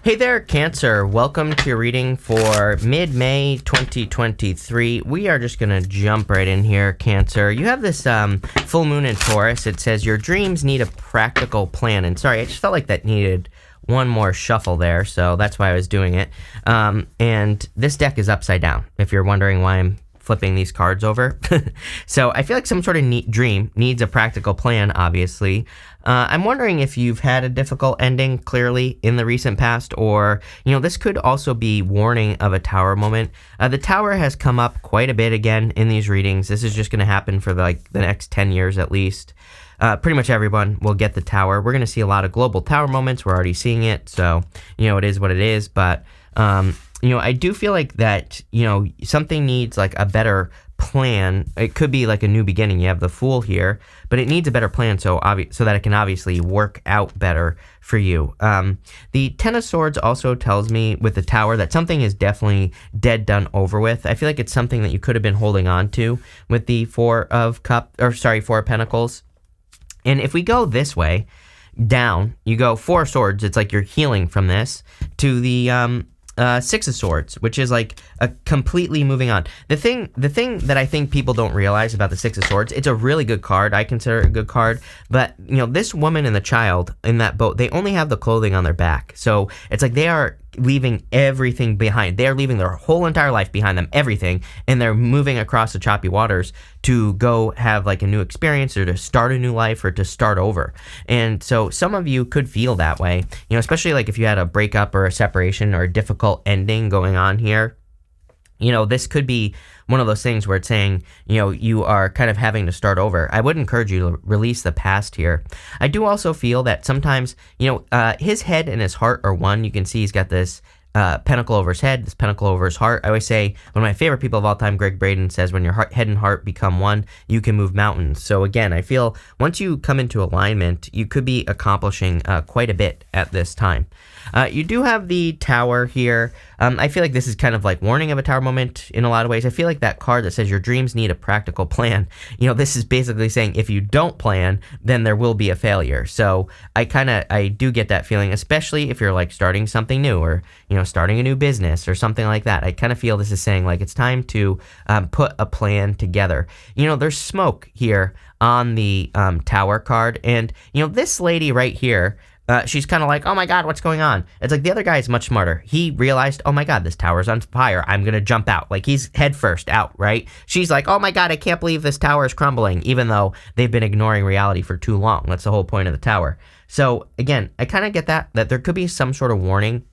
Hey there, Cancer. Welcome to your reading for mid-May 2023. We are just going to jump right in here, Cancer. You have this full moon in Taurus. It says your dreams need a practical plan. And sorry, I just felt like that needed one more shuffle there, so that's why I was doing it. And this deck is upside down, if you're wondering why I'm flipping these cards over. So I feel like some sort of dream needs a practical plan, obviously. I'm wondering if you've had a difficult ending clearly in the recent past, or, this could also be warning of a tower moment. The tower has come up quite a bit again in these readings. This is just going to happen for the next 10 years at least. Pretty much everyone will get the tower. We're going to see a lot of global tower moments. We're already seeing it. So, it is what it is. But, I do feel like that, something needs like a better plan. It could be like a new beginning. You have the Fool here, but it needs a better plan so that it can obviously work out better for you. The Ten of Swords also tells me with the Tower that something is definitely dead, done, over with. I feel like it's something that you could have been holding on to with the Four of Pentacles. And if we go this way, down, you go Four of Swords, it's like you're healing from this, to the Six of Swords, which is like a completely moving on. The thing that I think people don't realize about the Six of Swords, it's a really good card. I consider it a good card, but this woman and the child in that boat, they only have the clothing on their back. So it's like they are leaving everything behind. They are leaving their whole entire life behind them, everything, and they're moving across the choppy waters to go have like a new experience or to start a new life or to start over. And so some of you could feel that way, especially like if you had a breakup or a separation or a difficult ending going on here. This could be one of those things where it's saying, you are kind of having to start over. I would encourage you to release the past here. I do also feel that sometimes, his head and his heart are one. You can see he's got this pentacle over his head, this pentacle over his heart. I always say, one of my favorite people of all time, Greg Braden, says, when your head and heart become one, you can move mountains. So again, I feel once you come into alignment, you could be accomplishing quite a bit at this time. You do have the Tower here. I feel like this is kind of like warning of a tower moment in a lot of ways. I feel like that card that says your dreams need a practical plan, this is basically saying if you don't plan, then there will be a failure. So I do get that feeling, especially if you're like starting something new or, starting a new business or something like that. I kind of feel this is saying like it's time to put a plan together. There's smoke here on the Tower card. And, this lady right here, she's kind of like, oh my God, what's going on? It's like the other guy is much smarter. He realized, oh my God, this tower's on fire. I'm going to jump out. Like he's head first out, right? She's like, oh my God, I can't believe this tower is crumbling, even though they've been ignoring reality for too long. That's the whole point of the tower. So again, I kind of get that there could be some sort of warning.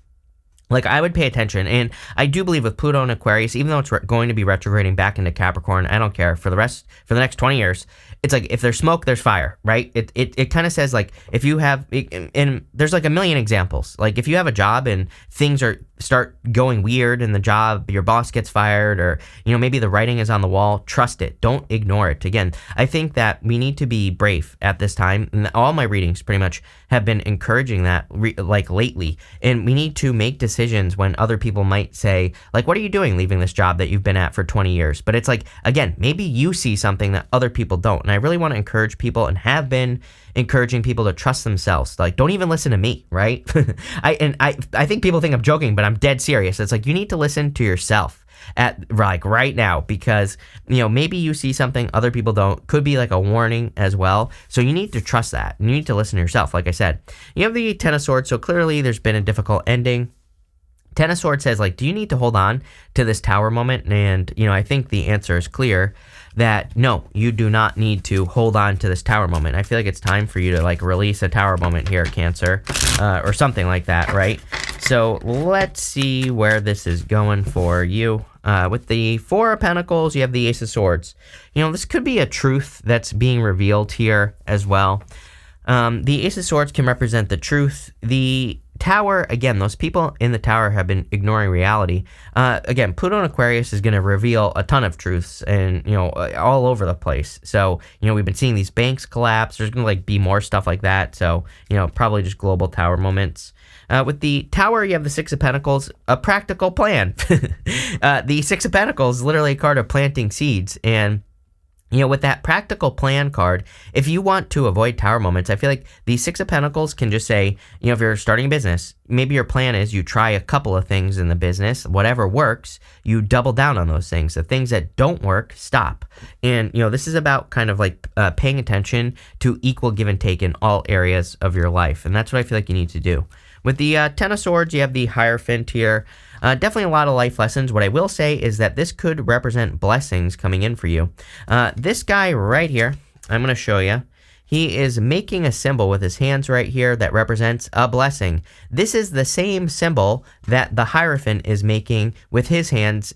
Like, I would pay attention, and I do believe with Pluto and Aquarius, even though it's going to be retrograding back into Capricorn, I don't care, for the next 20 years, it's like, if there's smoke, there's fire, right? It kind of says, like, if you have, and there's like a million examples, like, if you have a job and things start going weird in the job, your boss gets fired, or, maybe the writing is on the wall, trust it, don't ignore it. Again, I think that we need to be brave at this time, and all my readings pretty much have been encouraging that, lately, and we need to make decisions when other people might say, like, what are you doing leaving this job that you've been at for 20 years? But it's like, again, maybe you see something that other people don't. And I really want to encourage people, and have been encouraging people, to trust themselves. Like, don't even listen to me, right? I think people think I'm joking, but I'm dead serious. It's like, you need to listen to yourself at like right now, because maybe you see something other people don't. Could be like a warning as well. So you need to trust that. You need to listen to yourself. Like I said, you have the Ten of Swords. So clearly there's been a difficult ending. Ten of Swords says, like, do you need to hold on to this tower moment? And, I think the answer is clear that no, you do not need to hold on to this tower moment. I feel like it's time for you to, like, release a tower moment here, Cancer, or something like that, right? So let's see where this is going for you. With the Four of Pentacles, you have the Ace of Swords. This could be a truth that's being revealed here as well. The Ace of Swords can represent the truth. The Tower, again, those people in the Tower have been ignoring reality. Again, Pluto and Aquarius is going to reveal a ton of truths, and, all over the place. So, we've been seeing these banks collapse. There's going to, be more stuff like that. So, probably just global Tower moments. With the Tower, you have the Six of Pentacles, a practical plan. The Six of Pentacles is literally a card of planting seeds, and With that practical plan card, if you want to avoid tower moments, I feel like the Six of Pentacles can just say, if you're starting a business, maybe your plan is you try a couple of things in the business, whatever works, you double down on those things. The things that don't work, stop. And, this is about kind of like paying attention to equal give and take in all areas of your life. And that's what I feel like you need to do. With the Ten of Swords, you have the Hierophant here. Definitely a lot of life lessons. What I will say is that this could represent blessings coming in for you. This guy right here, I'm going to show you. He is making a symbol with his hands right here that represents a blessing. This is the same symbol that the Hierophant is making with his hands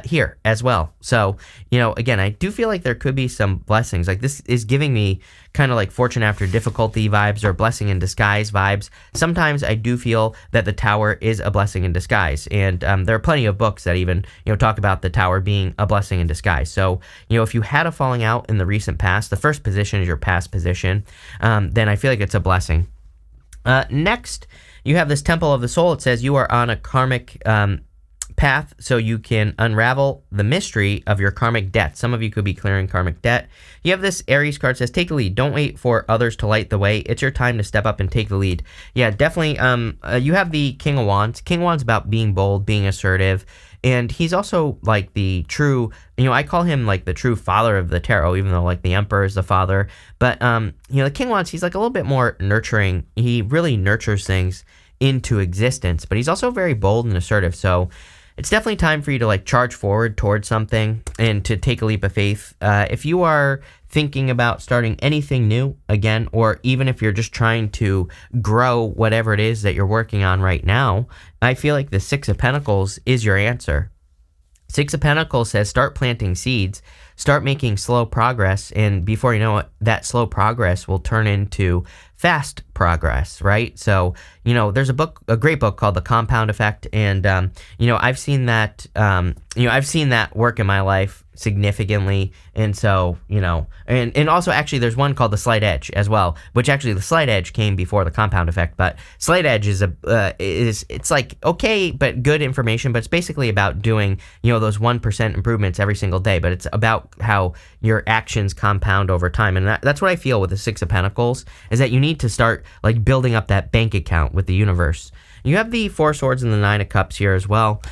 here as well. So, again, I do feel like there could be some blessings. Like this is giving me kind of like fortune after difficulty vibes or blessing in disguise vibes. Sometimes I do feel that the tower is a blessing in disguise. And there are plenty of books that even, talk about the tower being a blessing in disguise. So, if you had a falling out in the recent past, the first position is your past position, then I feel like it's a blessing. Next, you have this Temple of the Soul. It says you are on a karmic path so you can unravel the mystery of your karmic debt. Some of you could be clearing karmic debt. You have this Aries card says take the lead. Don't wait for others to light the way. It's your time to step up and take the lead. Yeah, definitely. You have the King of Wands. King of Wands about being bold, being assertive, and he's also like the true, I call him like the true father of the tarot, even though like the Emperor is the father. But the King of Wands, he's like a little bit more nurturing. He really nurtures things into existence, but he's also very bold and assertive. So it's definitely time for you to like charge forward towards something and to take a leap of faith. If you are thinking about starting anything new again, or even if you're just trying to grow whatever it is that you're working on right now, I feel like the Six of Pentacles is your answer. Six of Pentacles says start planting seeds, start making slow progress, and before you know it, that slow progress will turn into fast progress, right? So, there's a great book called The Compound Effect, and I've seen that work in my life significantly, and so, and also actually there's one called The Slight Edge as well, which actually the Slight Edge came before The Compound Effect, but Slight Edge is it's like okay but good information, but it's basically about doing those 1% improvements every single day, but it's about how your actions compound over time, and that's what I feel with the Six of Pentacles, is that you need to start like building up that bank account with the universe. You have the Four Swords and the Nine of Cups here as well.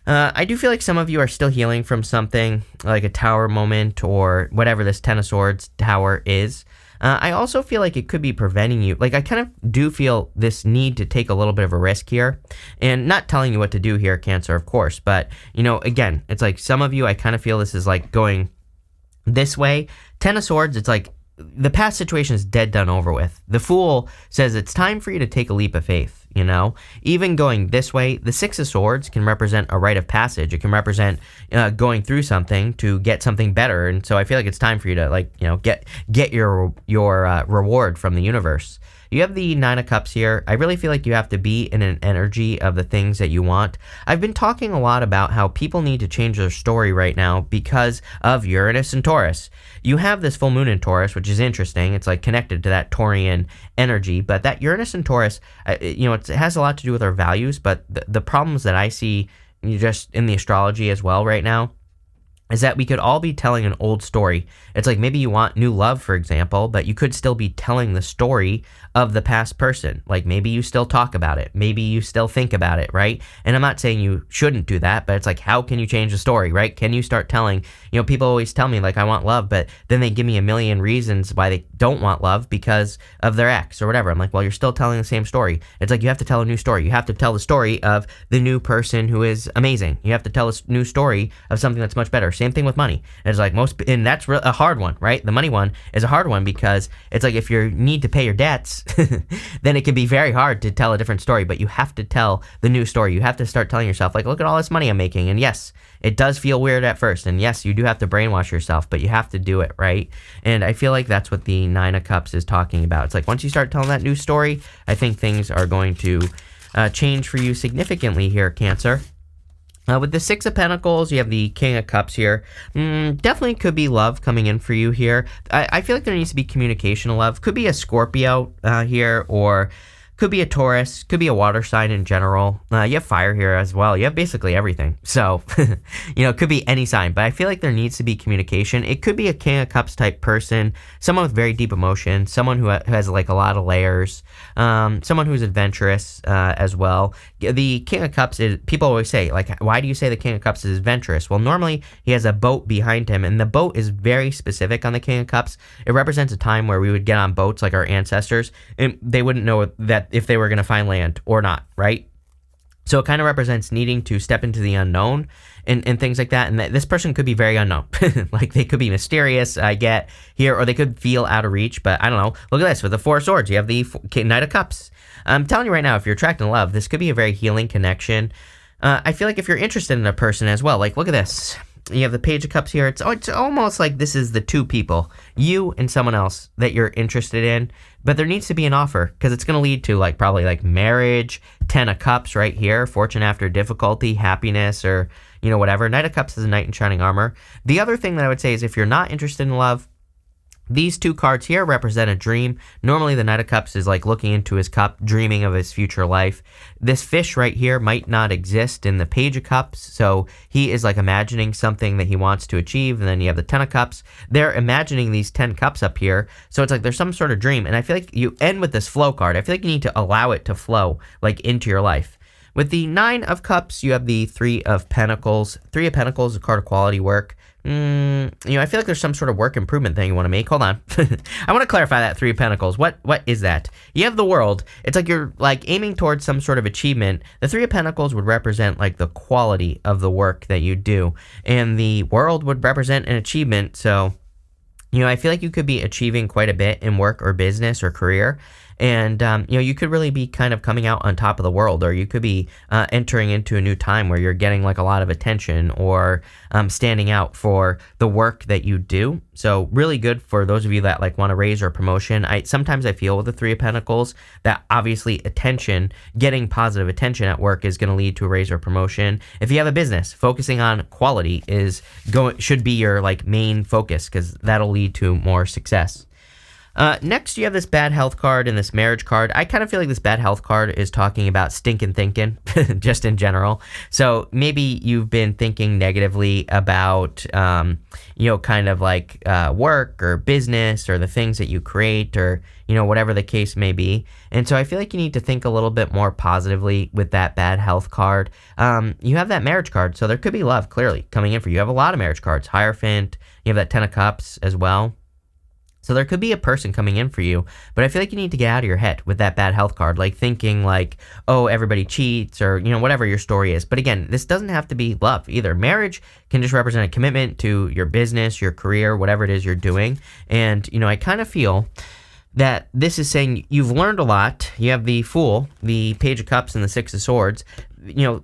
I do feel like some of you are still healing from something like a tower moment or whatever this Ten of Swords tower is. I also feel like it could be preventing you. Like I kind of do feel this need to take a little bit of a risk here, and not telling you what to do here, Cancer, of course. But, again, it's like some of you, I kind of feel this is like going this way. Ten of Swords, it's like the past situation is dead, done, over with. The Fool says it's time for you to take a leap of faith. Even going this way, the Six of Swords can represent a rite of passage. It can represent going through something to get something better. And so I feel like it's time for you to get your reward from the universe. You have the Nine of Cups here. I really feel like you have to be in an energy of the things that you want. I've been talking a lot about how people need to change their story right now because of Uranus and Taurus. You have this full moon in Taurus, which is interesting. It's like connected to that Taurian energy, but that Uranus and Taurus, it has a lot to do with our values, but the problems that I see just in the astrology as well right now is that we could all be telling an old story. It's like maybe you want new love, for example, but you could still be telling the story of the past person. Like maybe you still talk about it. Maybe you still think about it, right? And I'm not saying you shouldn't do that, but it's like, how can you change the story, right? Can you start telling, people always tell me like, I want love, but then they give me a million reasons why they don't want love because of their ex or whatever. I'm like, well, you're still telling the same story. It's like, you have to tell a new story. You have to tell the story of the new person who is amazing. You have to tell a new story of something that's much better. Same thing with money. It's like and that's a hard one, right? The money one is a hard one because it's like if you need to pay your debts, then it can be very hard to tell a different story, but you have to tell the new story. You have to start telling yourself, like, look at all this money I'm making. And yes, it does feel weird at first. And yes, you do have to brainwash yourself, but you have to do it, right? And I feel like that's what the Nine of Cups is talking about. It's like once you start telling that new story, I think things are going to change for you significantly here, Cancer. With the Six of Pentacles, you have the King of Cups here. Definitely could be love coming in for you here. I feel like there needs to be communication of love. Could be a Scorpio here, or Could be a Taurus, could be a water sign in general. You have fire here as well. You have basically everything. So, it could be any sign, but I feel like there needs to be communication. It could be a King of Cups type person, someone with very deep emotion, someone who has like a lot of layers, someone who's adventurous as well. The King of Cups is, people always say, like, why do you say the King of Cups is adventurous? Well, normally he has a boat behind him, and the boat is very specific on the King of Cups. It represents a time where we would get on boats like our ancestors, and they wouldn't know that if they were going to find land or not, right? So it kind of represents needing to step into the unknown and things like that. And this person could be very unknown. Like they could be mysterious, I get here, or they could feel out of reach, but I don't know. Look at this. With the Four of Swords, you have the Knight of Cups. I'm telling you right now, if you're attracted to love, this could be a very healing connection. I feel like if you're interested in a person as well, like look at this. You have the Page of Cups here. It's almost like this is the two people, you and someone else that you're interested in, but there needs to be an offer because it's going to lead to like probably like marriage. 10 of Cups right here, fortune after difficulty, happiness, or whatever. Knight of Cups is a knight in shining armor. The other thing that I would say is if you're not interested in love, these two cards here represent a dream. Normally, the Knight of Cups is like looking into his cup, dreaming of his future life. This fish right here might not exist in the Page of Cups, so he is like imagining something that he wants to achieve. And then you have the 10 of Cups. They're imagining these 10 cups up here, so it's like there's some sort of dream. And I feel like you end with this flow card. I feel like you need to allow it to flow like into your life. With the 9 of Cups, you have the 3 of Pentacles. 3 of Pentacles is a card of quality work. I feel like there's some sort of work improvement thing you want to make. Hold on. I want to clarify that 3 of Pentacles. What is that? You have the World. It's like you're like aiming towards some sort of achievement. The 3 of Pentacles would represent like the quality of the work that you do. And the World would represent an achievement. So, I feel like you could be achieving quite a bit in work or business or career. And, you could really be kind of coming out on top of the world, or you could be entering into a new time where you're getting like a lot of attention or standing out for the work that you do. So really good for those of you that like want to raise or promotion. Sometimes I feel with the 3 of Pentacles that obviously getting positive attention at work is going to lead to a raise or promotion. If you have a business, focusing on quality should be your like main focus because that'll lead to more success. Next, you have this bad health card and this marriage card. I kind of feel like this bad health card is talking about stinking thinking, just in general. So maybe you've been thinking negatively about, kind of like work or business or the things that you create or, whatever the case may be. And so I feel like you need to think a little bit more positively with that bad health card. You have that marriage card, so there could be love clearly coming in for you. You have a lot of marriage cards. Hierophant, you have that 10 of Cups as well. So there could be a person coming in for you, but I feel like you need to get out of your head with that bad health card, like thinking like, oh, everybody cheats or, whatever your story is. But again, this doesn't have to be love either. Marriage can just represent a commitment to your business, your career, whatever it is you're doing. And, I kind of feel that this is saying you've learned a lot. You have the Fool, the Page of Cups, and the 6 of Swords.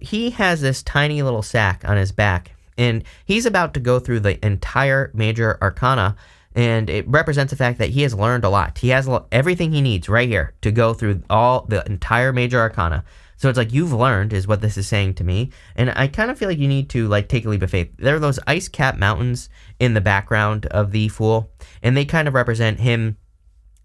He has this tiny little sack on his back, and he's about to go through the entire major arcana. And it represents the fact that he has learned a lot. He has everything he needs right here to go through the entire major arcana. So it's like you've learned is what this is saying to me. And I kind of feel like you need to like take a leap of faith. There are those ice-capped mountains in the background of the Fool. And they kind of represent him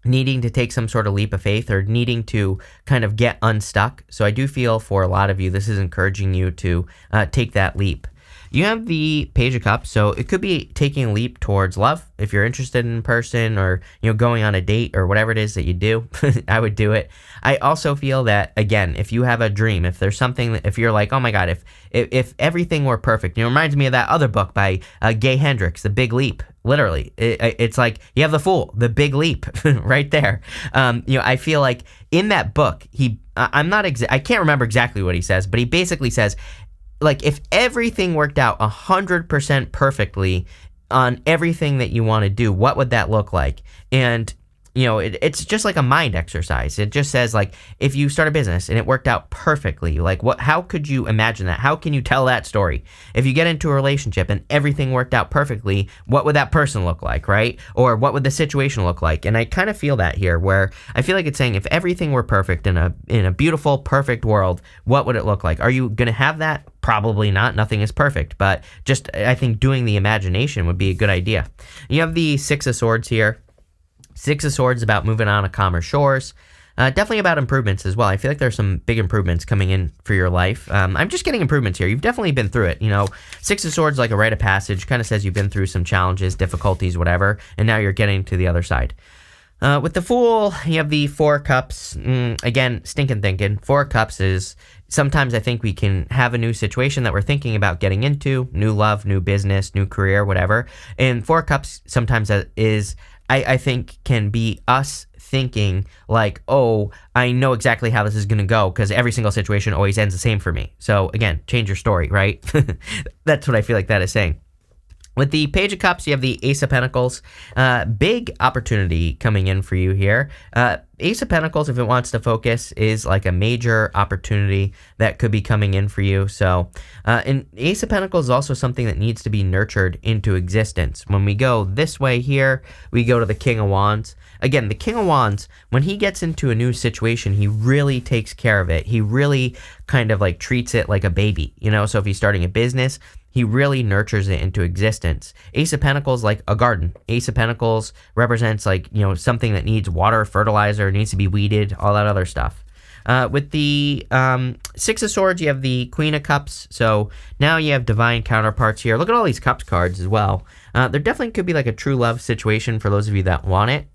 needing to take some sort of leap of faith or needing to kind of get unstuck. So I do feel for a lot of you, this is encouraging you to take that leap. You have the Page of Cups, so it could be taking a leap towards love. If you're interested in a person or, going on a date or whatever it is that you do, I would do it. I also feel that, again, if you have a dream, if there's something, if you're like, oh my God, if everything were perfect, it reminds me of that other book by Gay Hendricks, The Big Leap. Literally, it's like you have the Fool, the big leap right there. I feel like in that book, I can't remember exactly what he says, but he basically says, like, if everything worked out 100% perfectly on everything that you want to do, what would that look like? And, it's just like a mind exercise. It just says, like, if you start a business and it worked out perfectly, like, how could you imagine that? How can you tell that story? If you get into a relationship and everything worked out perfectly, what would that person look like, right? Or what would the situation look like? And I kind of feel that here, where I feel like it's saying if everything were perfect in a beautiful, perfect world, what would it look like? Are you going to have that? Probably not. Nothing is perfect, but just I think doing the imagination would be a good idea. You have the 6 of Swords here. 6 of Swords about moving on to calmer shores. Definitely about improvements as well. I feel like there's some big improvements coming in for your life. I'm just getting improvements here. You've definitely been through it. Six of Swords, like a rite of passage, kind of says you've been through some challenges, difficulties, whatever, and now you're getting to the other side. With the Fool, you have the Four of Cups. Again, stinking thinking. Four of Cups is sometimes I think we can have a new situation that we're thinking about getting into, new love, new business, new career, whatever. And Four of Cups sometimes is, I think, can be us thinking like, oh, I know exactly how this is going to go because every single situation always ends the same for me. So again, change your story, right? That's what I feel like that is saying. With the Page of Cups, you have the Ace of Pentacles. Big opportunity coming in for you here. Ace of Pentacles, if it wants to focus, is like a major opportunity that could be coming in for you. So, and Ace of Pentacles is also something that needs to be nurtured into existence. When we go this way here, we go to the King of Wands. Again, the King of Wands, when he gets into a new situation, he really takes care of it. He really kind of like treats it like a baby, So if he's starting a business, he really nurtures it into existence. Ace of Pentacles, like a garden. Ace of Pentacles represents like, something that needs water, fertilizer, needs to be weeded, all that other stuff. With the Six of Swords, you have the Queen of Cups. So now you have divine counterparts here. Look at all these Cups cards as well. There definitely could be like a true love situation for those of you that want it.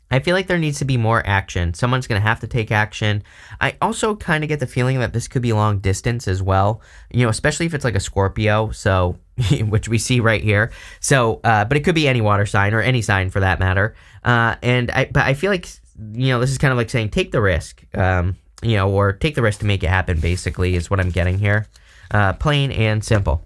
I feel like there needs to be more action. Someone's going to have to take action. I also kind of get the feeling that this could be long distance as well, especially if it's like a Scorpio, so which we see right here. So, but it could be any water sign or any sign for that matter. But I feel like, this is kind of like saying take the risk, or take the risk to make it happen, basically, is what I'm getting here. Plain and simple.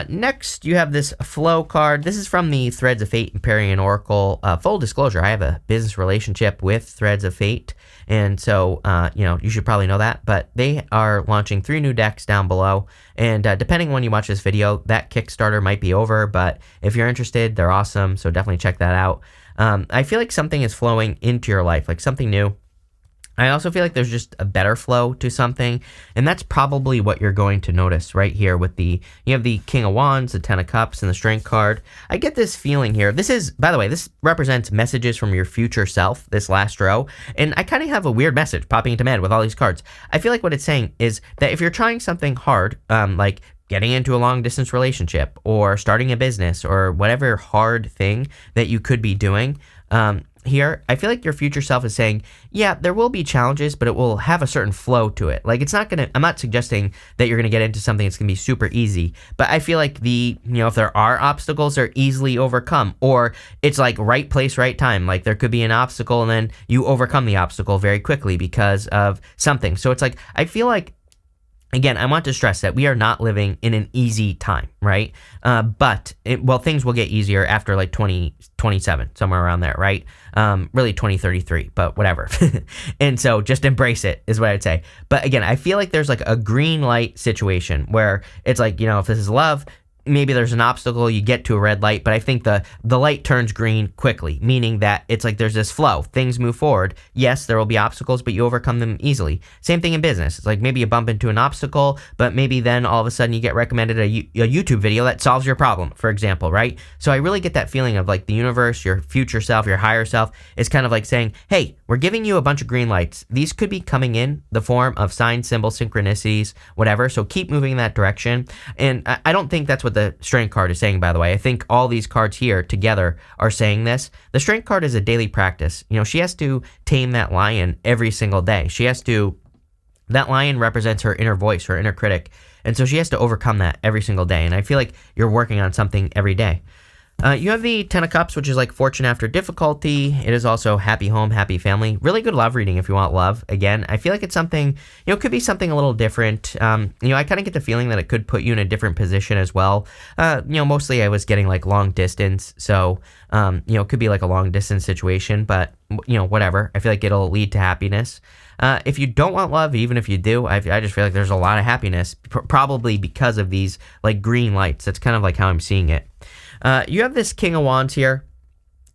Next, you have this Flow card. This is from the Threads of Fate Empyrean Oracle. Full disclosure, I have a business relationship with Threads of Fate, and so, you should probably know that, but they are launching 3 new decks down below, and depending on when you watch this video, that Kickstarter might be over, but if you're interested, they're awesome, so definitely check that out. I feel like something is flowing into your life, like something new. I also feel like there's just a better flow to something, and that's probably what you're going to notice right here with you have the King of Wands, the Ten of Cups, and the Strength card. I get this feeling here. This is, by the way, this represents messages from your future self, this last row, and I kind of have a weird message popping into my head with all these cards. I feel like what it's saying is that if you're trying something hard, like getting into a long-distance relationship or starting a business or whatever hard thing that you could be doing, here, I feel like your future self is saying, yeah, there will be challenges, but it will have a certain flow to it. Like, I'm not suggesting that you're going to get into something that's going to be super easy, but I feel like if there are obstacles, they're easily overcome, or it's like right place, right time. Like, there could be an obstacle and then you overcome the obstacle very quickly because of something. So it's like, I feel like, again, I want to stress that we are not living in an easy time, right? But things will get easier after like 2027, somewhere around there, right? Really 2033, but whatever. And so just embrace it is what I'd say. But again, I feel like there's like a green light situation where it's like, if this is love, maybe there's an obstacle, you get to a red light, but I think the light turns green quickly, meaning that it's like there's this flow. Things move forward. Yes, there will be obstacles, but you overcome them easily. Same thing in business. It's like maybe you bump into an obstacle, but maybe then all of a sudden you get recommended a YouTube video that solves your problem, for example, right? So I really get that feeling of like the universe, your future self, your higher self is kind of like saying, hey, we're giving you a bunch of green lights. These could be coming in the form of signs, symbols, synchronicities, whatever. So keep moving in that direction. And I don't think that's what the Strength card is saying, by the way. I think all these cards here together are saying this. The Strength card is a daily practice. She has to tame that lion every single day. That lion represents her inner voice, her inner critic. And so she has to overcome that every single day. And I feel like you're working on something every day. You have the Ten of Cups, which is like fortune after difficulty. It is also happy home, happy family. Really good love reading if you want love. Again, I feel like it's something, it could be something a little different. I kind of get the feeling that it could put you in a different position as well. Mostly I was getting like long distance. So, it could be like a long distance situation, but, whatever. I feel like it'll lead to happiness. If you don't want love, even if you do, I just feel like there's a lot of happiness, probably because of these like green lights. That's kind of like how I'm seeing it. You have this King of Wands here.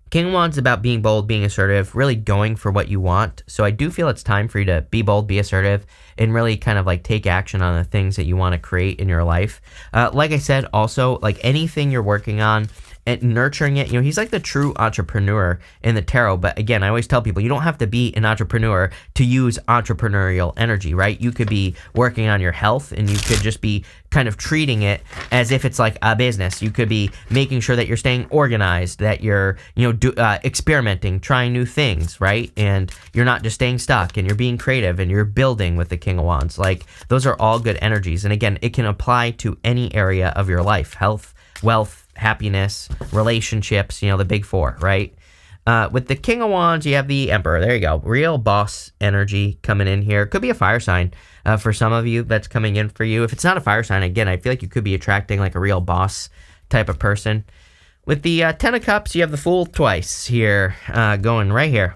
King of Wands is about being bold, being assertive, really going for what you want. So I do feel it's time for you to be bold, be assertive, and really kind of like take action on the things that you want to create in your life. Like I said, also, like anything you're working on, and nurturing it. He's like the true entrepreneur in the tarot. But again, I always tell people you don't have to be an entrepreneur to use entrepreneurial energy, right? You could be working on your health, and you could just be kind of treating it as if it's like a business. You could be making sure that you're staying organized, that you're, experimenting, trying new things, right? And you're not just staying stuck, and you're being creative, and you're building with the King of Wands. Like, those are all good energies. And again, it can apply to any area of your life: health, wealth, happiness, relationships, the big four, right? With the King of Wands, you have the Emperor. There you go. Real boss energy coming in here. Could be a fire sign for some of you that's coming in for you. If it's not a fire sign, again, I feel like you could be attracting like a real boss type of person. With the Ten of Cups, you have the Fool twice here, going right here.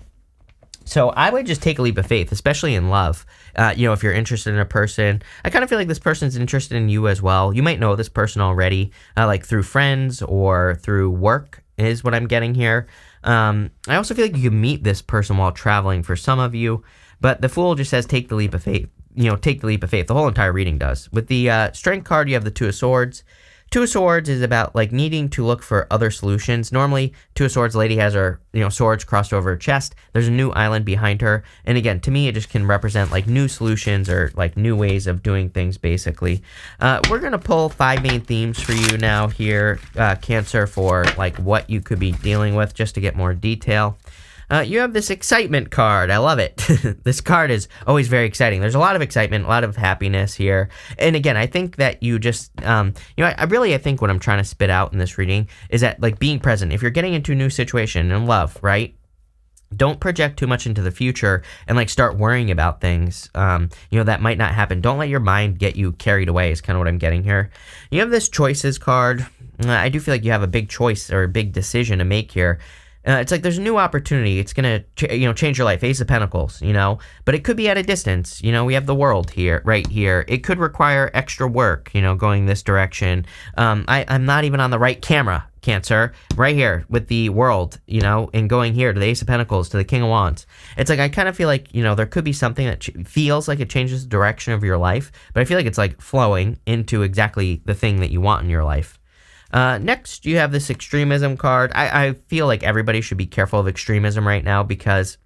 So I would just take a leap of faith, especially in love. If you're interested in a person, I kind of feel like this person's interested in you as well. You might know this person already, like through friends or through work is what I'm getting here. I also feel like you can meet this person while traveling for some of you, but the Fool just says take the leap of faith. Take the leap of faith. The whole entire reading does. With the Strength card, you have the Two of Swords. Two of Swords is about like needing to look for other solutions. Normally, Two of Swords lady has her, swords crossed over her chest. There's a new island behind her. And again, to me, it just can represent like new solutions or like new ways of doing things, basically. We're going to pull 5 main themes for you now here, Cancer, for like what you could be dealing with, just to get more detail. You have this excitement card. I love it. This card is always very exciting. There's a lot of excitement, a lot of happiness here. And again, I think that you just, I think what I'm trying to spit out in this reading is that like being present. If you're getting into a new situation in love, right? Don't project too much into the future and like start worrying about things, that might not happen. Don't let your mind get you carried away is kind of what I'm getting here. You have this choices card. I do feel like you have a big choice or a big decision to make here. It's like there's a new opportunity. It's going to, change your life. Ace of Pentacles, but it could be at a distance. We have the World here, right here. It could require extra work, going this direction. I'm not even on the right camera, Cancer, right here with the World, and going here to the Ace of Pentacles, to the King of Wands. It's like I kind of feel like, there could be something that feels like it changes the direction of your life, but I feel like it's like flowing into exactly the thing that you want in your life. Next, you have this extremism card. I feel like everybody should be careful of extremism right now, because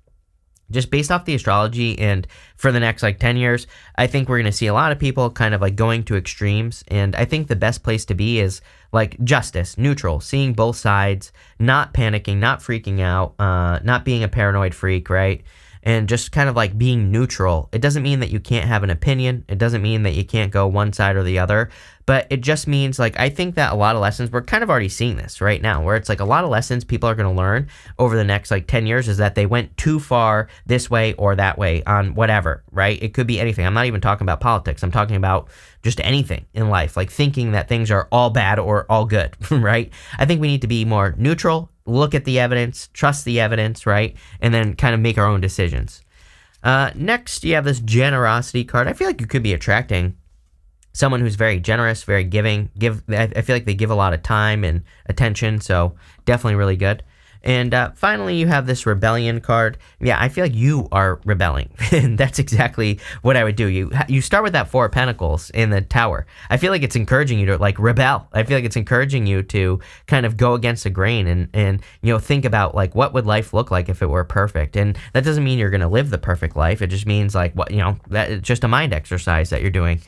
just based off the astrology and for the next like 10 years, I think we're going to see a lot of people kind of like going to extremes. And I think the best place to be is like justice, neutral, seeing both sides, not panicking, not freaking out, not being a paranoid freak, right? And just kind of like being neutral. It doesn't mean that you can't have an opinion. It doesn't mean that you can't go one side or the other. But it just means like I think that a lot of lessons, we're kind of already seeing this right now, where it's like a lot of lessons people are going to learn over the next like 10 years is that they went too far this way or that way on whatever, right? It could be anything. I'm not even talking about politics. I'm talking about just anything in life, like thinking that things are all bad or all good, right? I think we need to be more neutral, look at the evidence, trust the evidence, right? And then kind of make our own decisions. Next, you have this generosity card. I feel like you could be attracting someone who's very generous, very giving. I feel like they give a lot of time and attention, so definitely really good. And finally, you have this rebellion card. Yeah, I feel like you are rebelling. And that's exactly what I would do. You start with that 4 of Pentacles in the Tower. I feel like it's encouraging you to like rebel. I feel like it's encouraging you to kind of go against the grain and think about like what would life look like if it were perfect. And that doesn't mean you're going to live the perfect life. It just means like that it's just a mind exercise that you're doing.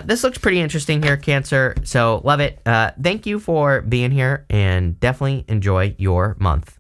This looks pretty interesting here, Cancer, so love it. Thank you for being here, and definitely enjoy your month.